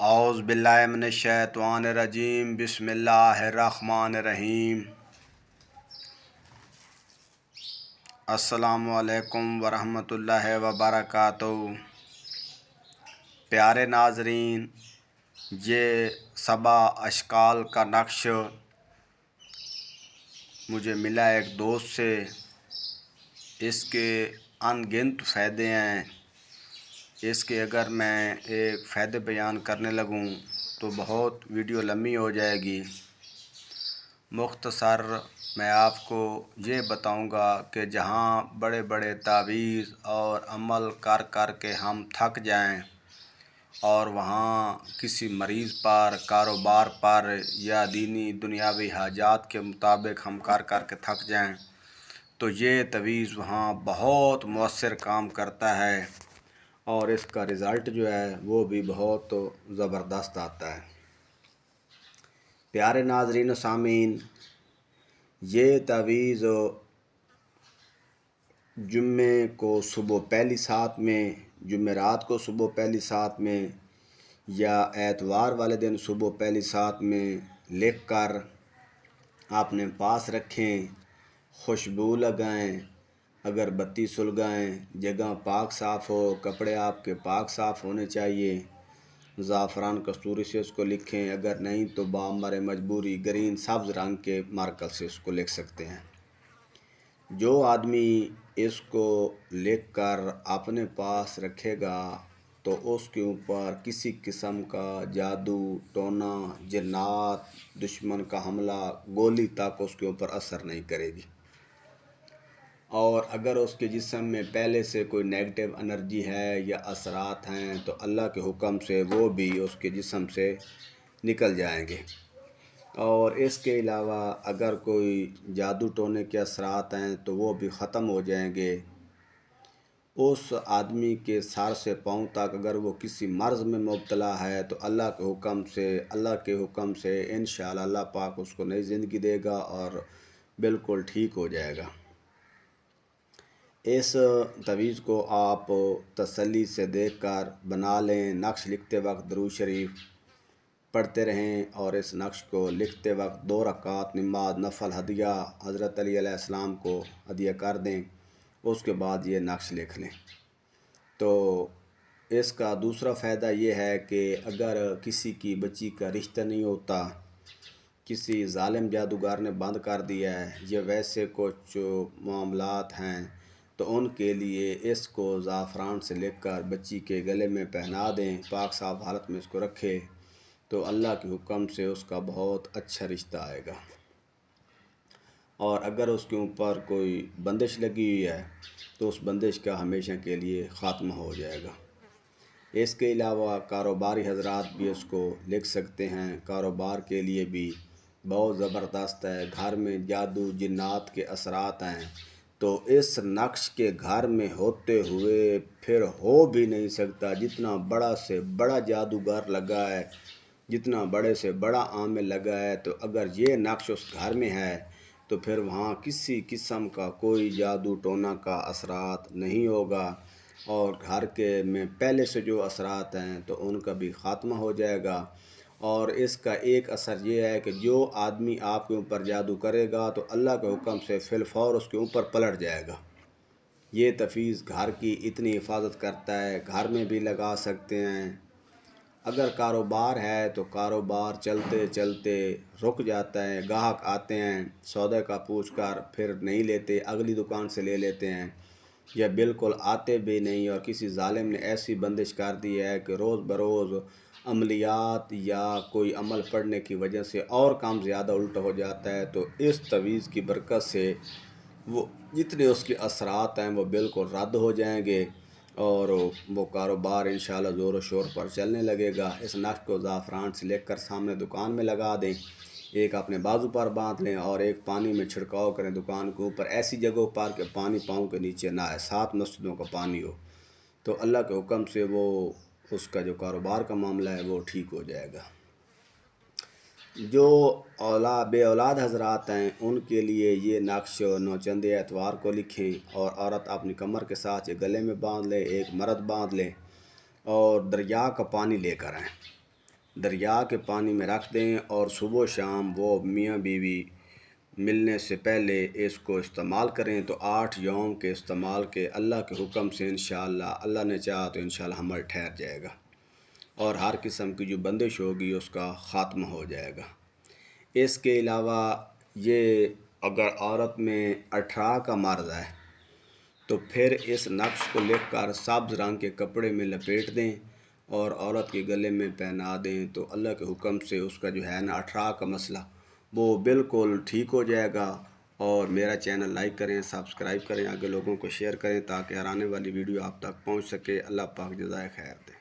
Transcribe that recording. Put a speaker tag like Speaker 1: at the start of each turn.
Speaker 1: اعوذ باللہ من الشیطان الرجیم بسم اللہ الرحمن الرحیم السلام علیکم ورحمۃ اللہ وبرکاتہ۔ پیارے ناظرین، یہ 7 اشکال کا نقش مجھے ملا ایک دوست سے۔ اس کے ان گنت فائدے ہیں۔ اس کے اگر میں ایک فائدے بیان کرنے لگوں تو بہت ویڈیو لمبی ہو جائے گی۔ مختصر میں آپ کو یہ بتاؤں گا کہ جہاں بڑے بڑے تعویذ اور عمل کر کر کے ہم تھک جائیں اور وہاں کسی مریض پر، کاروبار پر یا دینی دنیاوی حاجات کے مطابق ہم کر کر کے تھک جائیں تو یہ تعویذ وہاں بہت مؤثر کام کرتا ہے اور اس کا رزلٹ جو ہے وہ بھی بہت زبردست آتا ہے۔ پیارے ناظرین و سامعین، یہ تعویذ جمعے کو صبح پہلی سات میں، جمعرات کو صبح پہلی سات میں یا اتوار والے دن صبح پہلی سات میں لکھ کر اپنے پاس رکھیں، خوشبو لگائیں، اگربتی سلگائیں، جگہ پاک صاف ہو، کپڑے آپ کے پاک صاف ہونے چاہیے۔ زعفران کستوری سے اس کو لکھیں، اگر نہیں تو بامر مجبوری گرین سبز رنگ کے مارکر سے اس کو لکھ سکتے ہیں۔ جو آدمی اس کو لکھ کر اپنے پاس رکھے گا تو اس کے اوپر کسی قسم کا جادو، ٹونا، جنات، دشمن کا حملہ، گولی تک اس کے اوپر اثر نہیں کرے گی۔ اور اگر اس کے جسم میں پہلے سے کوئی نیگیٹو انرجی ہے یا اثرات ہیں تو اللہ کے حکم سے وہ بھی اس کے جسم سے نکل جائیں گے۔ اور اس کے علاوہ اگر کوئی جادو ٹونے کے اثرات ہیں تو وہ بھی ختم ہو جائیں گے۔ اس آدمی کے سر سے پاؤں تک اگر وہ کسی مرض میں مبتلا ہے تو اللہ کے حکم سے انشاءاللہ اللہ پاک اس کو نئی زندگی دے گا اور بالکل ٹھیک ہو جائے گا۔ اس تعویذ کو آپ تسلی سے دیکھ کر بنا لیں۔ نقش لکھتے وقت درود شریف پڑھتے رہیں اور اس نقش کو لکھتے وقت 2 رکعت نماز نفل ہدیہ حضرت علی علیہ السلام کو ہدیہ کر دیں۔ اس کے بعد یہ نقش لکھ لیں۔ تو اس کا دوسرا فائدہ یہ ہے کہ اگر کسی کی بچی کا رشتہ نہیں ہوتا، کسی ظالم جادوگر نے بند کر دیا ہے یا ویسے کچھ معاملات ہیں تو ان کے لیے اس کو زعفران سے لکھ کر بچی کے گلے میں پہنا دیں، پاک صاف حالت میں اس کو رکھے تو اللہ کے حکم سے اس کا بہت اچھا رشتہ آئے گا۔ اور اگر اس کے اوپر کوئی بندش لگی ہوئی ہے تو اس بندش کا ہمیشہ کے لیے خاتمہ ہو جائے گا۔ اس کے علاوہ کاروباری حضرات بھی اس کو لکھ سکتے ہیں، کاروبار کے لیے بھی بہت زبردست ہے۔ گھر میں جادو جنات کے اثرات ہیں تو اس نقش کے گھر میں ہوتے ہوئے پھر ہو بھی نہیں سکتا۔ جتنا بڑا سے بڑا جادوگر لگا ہے، جتنا بڑے سے بڑا عامل لگا ہے، تو اگر یہ نقش اس گھر میں ہے تو پھر وہاں کسی قسم کا کوئی جادو ٹونا کا اثرات نہیں ہوگا اور گھر کے میں پہلے سے جو اثرات ہیں تو ان کا بھی خاتمہ ہو جائے گا۔ اور اس کا ایک اثر یہ ہے کہ جو آدمی آپ کے اوپر جادو کرے گا تو اللہ کے حکم سے فی الفور اس کے اوپر پلٹ جائے گا۔ یہ تعویذ گھر کی اتنی حفاظت کرتا ہے، گھر میں بھی لگا سکتے ہیں۔ اگر کاروبار ہے تو کاروبار چلتے چلتے رک جاتا ہے، گاہک آتے ہیں سودے کا پوچھ کر پھر نہیں لیتے، اگلی دکان سے لے لیتے ہیں، یا بالکل آتے بھی نہیں اور کسی ظالم نے ایسی بندش کر دی ہے کہ روز بروز عملیات یا کوئی عمل پڑنے کی وجہ سے اور کام زیادہ الٹا ہو جاتا ہے، تو اس تعویذ کی برکت سے وہ جتنے اس کے اثرات ہیں وہ بالکل رد ہو جائیں گے اور وہ کاروبار انشاءاللہ زور و شور پر چلنے لگے گا۔ اس نقش کو زعفران سے لکھ کر سامنے دکان میں لگا دیں، ایک اپنے بازو پر باندھ لیں اور ایک پانی میں چھڑکاؤ کریں دکان کے اوپر، ایسی جگہوں پر کہ پانی پاؤں کے نیچے نہ آئے، 7 مسجدوں کا پانی ہو، تو اللہ کے حکم سے وہ اس کا جو کاروبار کا معاملہ ہے وہ ٹھیک ہو جائے گا۔ جو بے اولاد حضرات ہیں ان کے لیے یہ نقش نوچندے اتوار کو لکھیں اور عورت اپنی کمر کے ساتھ یہ گلے میں باندھ لے، ایک مرد باندھ لے اور دریا کا پانی لے کر آئیں دریا کے پانی میں رکھ دیں اور صبح و شام وہ میاں بیوی ملنے سے پہلے اس کو استعمال کریں تو 8 یوم کے استعمال کے اللہ کے حکم سے انشاءاللہ اللہ نے چاہا تو انشاءاللہ حمل ٹھہر جائے گا اور ہر قسم کی جو بندش ہوگی اس کا خاتمہ ہو جائے گا۔ اس کے علاوہ یہ اگر عورت میں 18 کا مرض ہے تو پھر اس نقش کو لکھ کر سبز رنگ کے کپڑے میں لپیٹ دیں اور عورت کے گلے میں پہنا دیں تو اللہ کے حکم سے اس کا جو ہے نا 18 کا مسئلہ وہ بالکل ٹھیک ہو جائے گا۔ اور میرا چینل لائک کریں، سبسکرائب کریں، آگے لوگوں کو شیئر کریں تاکہ ہر آنے والی ویڈیو آپ تک پہنچ سکے۔ اللہ پاک جزائے خیر دے۔